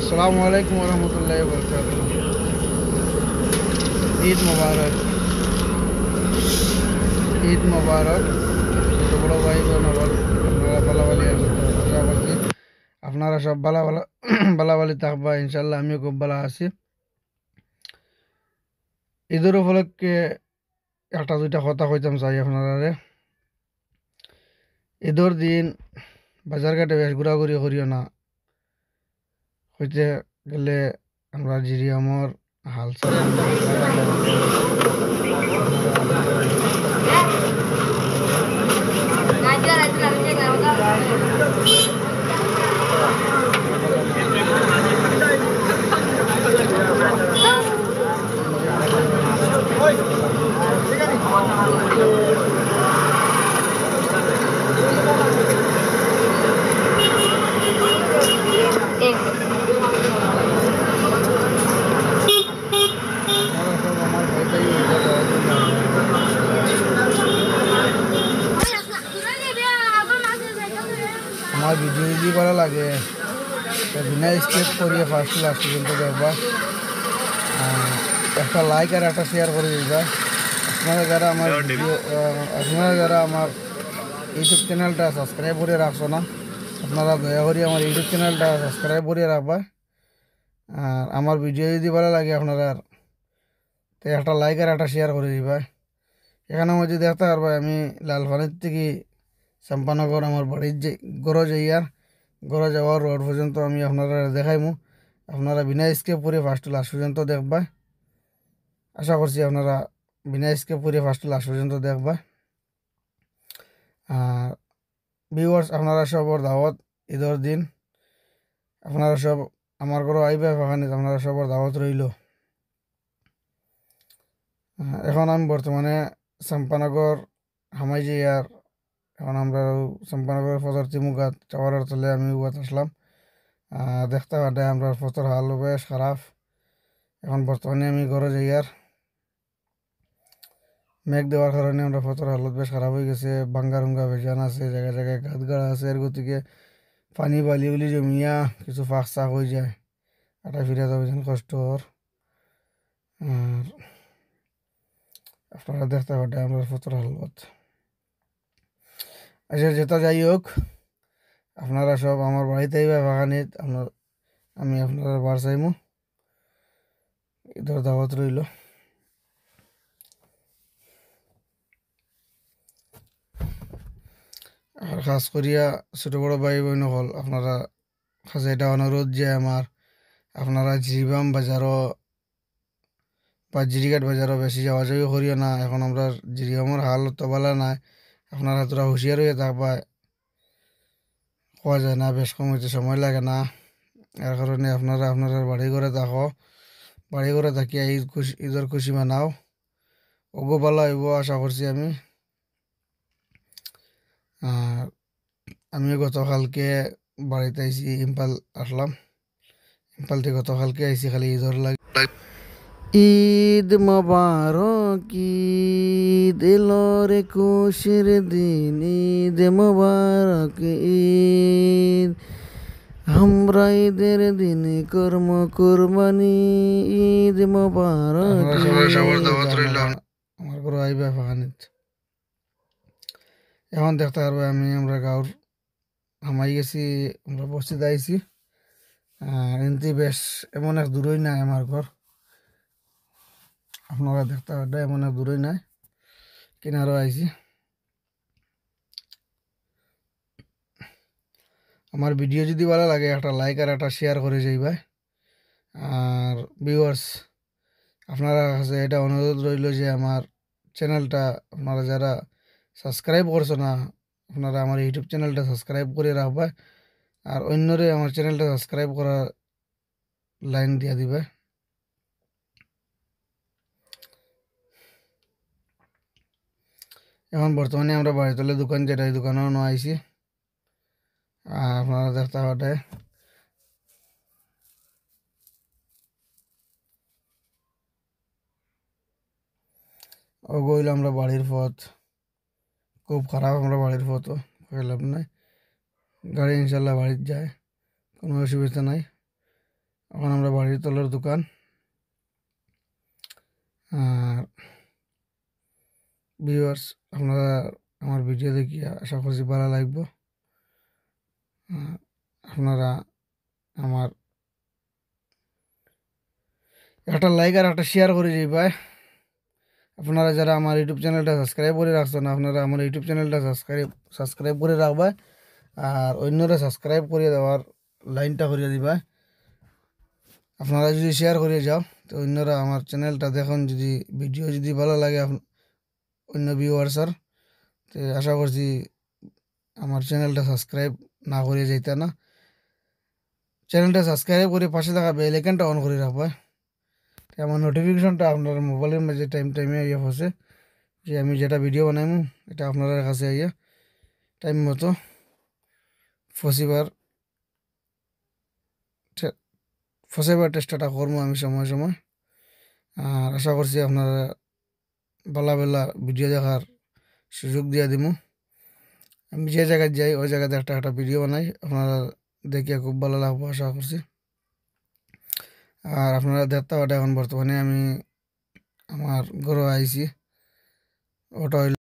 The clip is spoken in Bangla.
अस्सलामु अलैकुम वरहमतुल्लाहि वबरकातुहू। ईद मुबारक, ईद मुबारक। ছোট বড় ভাই বোন আবার আপনারা বালাবালি আছেন তো? আশা করছি আপনারা সব বালাবালি থাকবা। ইনশাল্লাহ আমিও খুব ভালো আছি। ঈদের উপলক্ষে একটা দুইটা কথা কইতাম চাই আপনারা। ঈদের দিন বাজার ঘাটে বেশ ঘোরাঘুরি করিও না, হইতে গেলে আমরা জিরিয়ামর হাল চালাই আমরা বাজার যাওয়ার পরে আপনারা সব আমার ভাইটাই ওইটা দেওয়ার জন্য আমার ভিডিও যদি ভালো লাগে তো বিনা স্কিপ করিয়ে ফার্স্ট লাস্ট পর্যন্ত দেখবা। একটা লাইক আর একটা শেয়ার করে দিবা। আপনারা যারা আমার ইউটিউব চ্যানেলটা সাবস্ক্রাইব করে রাখছো না, আপনারা দয়া করে আমার ইউটিউব চ্যানেলটা সাবস্ক্রাইব করে রাখবা। আর আমার ভিডিও যদি ভালো লাগে আপনারা তো একটা লাইক আর একটা শেয়ার করে দিবা। এখানে মধ্যে দেখতে পারবা আমি লালপানির থেকে চম্পানগর আমার বাড়ির যে গড় যাইয়ার গড় যাওয়ার রোড পর্যন্ত আমি আপনারা দেখাইমু। আপনারা বিনা স্কিপ করে ফার্স্ট লাস্ট পর্যন্ত দেখবা। আশা করছি আপনারা বিনা স্কিপ করে ফার্স্ট লাস্ট পর্যন্ত দেখবা। আর ভিউয়ার্স, আপনারা সবর দাওয়াত ঈদের দিন আপনারা সব আমার ঘরে আইবা বাগানে, আপনারা সবর দাওয়াত রইল। এখন আমি বর্তমানে চম্পানগর হামাই যাই। আর এখন আমরা চম্পানগরের ফজরতি মুগাত টাওয়ারের তলে আমি উগাত আসলাম। দেখতে পারে আমরা ফতর হাল বেশ খারাপ। এখন বর্তমানে আমি ঘরে যাই। আর মেঘ দেওয়ার কারণে আমরা ফতর হালত বেশ খারাপ হয়ে গেছে। ভাঙ্গা রুঙ্গা ভেজান আছে, জায়গায় জায়গায় গাছ গাড়া আছে। এর গতিকে পানি বালি উলি জমিয়া কিছু ফাঁক চাক হয়ে যায়, আটা ফিরে যাবে যেন কষ্ট হর। আর আপনারা দেখতে পারে আমরা ফতর হালত। আচ্ছা, যেটা যাই হোক, আপনারা সব আমার বাড়িতে আইবা বাগানিত। আমি আপনারা বার চাইমু। ঈদের দাওয়াত রইল। আর খাস করিয়া ছোট বড় ভাই বোন হল আপনারা কাছে এটা অনুরোধ যে আপনারা জিরিবাম বাজারও বা জিরিঘাট বাজারও বেশি যাওয়া যাওয়ি করিও না। এখন আমরা জিরিবামের হালত তো ভালো নাই। আপনারা তোরা হুঁশিয়ার হয়ে থাকবা। খাওয়া যায় না, বেশ কম হইতে সময় লাগে না। এর কারণে আপনারা আপনারা বাড়ি ঘরে থাকো। বাড়ি ঘরে থাকিয়া ঈদের খুশি মানাও। ওগো ভালো হইব আশা করছি আমি। আর আমি গতকালকে বাড়িতে আইসি, ইম্ফল আসলাম। ইম্ফল থেকে গতকালকে আইসি খালি ঈদের লাগে। ঈদ মোবারক, ঈদ এলো রে খুশির দিন, ঈদ মোবারক ঈদ। আমরা ঈদের দিন কর্ম কুরবানি, ঈদ মোবারক। আমার ঘরে আইবা ফাঁকানিত। এখন দেখতে পারবে আমরা গাঁর হামাই গেছি, আমরা বস্তিতে আইছি। আর এমনি বেশ এমন এক দূরই নাই আমার ঘর। আপনারা দেখতে পারবে এমন এক দূরই নাই, কিনারও আইছি। আমার ভিডিও যদি ভালো লাগে একটা লাইক আর একটা শেয়ার করে যাইবা। আর ভিউয়ার্স, আপনারা কাছে এটা অনুরোধ রইল যে আমার চ্যানেলটা আপনারা যারা সাবস্ক্রাইব করছো না, আপনারা আমার ইউটিউব চ্যানেলটা সাবস্ক্রাইব করে রাখবা। আর অন্যরে আমার চ্যানেলটা সাবস্ক্রাইব করা লাইন দিয়া দিবে। এখন বর্তমানে আমরা বাড়িতলে দোকান যেটা, এই দোকানেও ন আইছি। আর আপনারা দেখতে পারে ও গইল আমরা বাড়ির পথ। খুব খারাপ আমরা বাড়ির পথও লাভ নাই। গাড়ি ইনশাল্লাহ বাড়ির যায়, কোনো অসুবিধা নাই। এখন আমরা বাড়ির তলের দোকান। আর ভিউয়ার্স, আপনারা আমার ভিডিও দেখি আশা করছি ভালো লাগবে। আপনারা আমার একটা লাইক আর একটা শেয়ার করে যাইবাই। আপনারা যারা আমার ইউটিউব চ্যানেলটা সাবস্ক্রাইব করে রাখছেন, আপনারা আমার ইউটিউব চ্যানেলটা সাবস্ক্রাইব করে রাখবা, আর অন্যরা সাবস্ক্রাইব করে দেওয়ার লাইনটা করিয়ে দিবা। আপনারা যদি শেয়ার করে যাও তো অন্যরা আমার চ্যানেলটা দেখুন, যদি ভিডিও যদি ভালো লাগে অন্য ভিউয়ার্সের, তো আশা করছি আমার চ্যানেলটা সাবস্ক্রাইব না করে যাইতে না। চ্যানেলটা সাবস্ক্রাইব করে পাশে থাকা বেল আইকনটা অন করে রাখবা। আমার নোটিফিকেশনটা আপনার মোবাইলের মাঝে টাইমে ইয়ে হচ্ছে, যে আমি যেটা ভিডিও বানাইমু এটা আপনার কাছে আইয়া টাইম মতো ফসিবার ফসাইবার চেষ্টাটা করবো আমি সময় সময়। আর আশা করছি আপনারা বেলা বেলা ভিডিও দেখার সুযোগ দিয়ে দিব। আমি যে জায়গায় যাই ওই জায়গাতে একটা একটা ভিডিও বানাই, আপনারা দেখিয়ে খুব ভালো লাগবে আশা করছি। আর আপনারা দেখতে পারেন এখন বর্তমানে আমি আমার ঘরে আইছি। ওটা হইল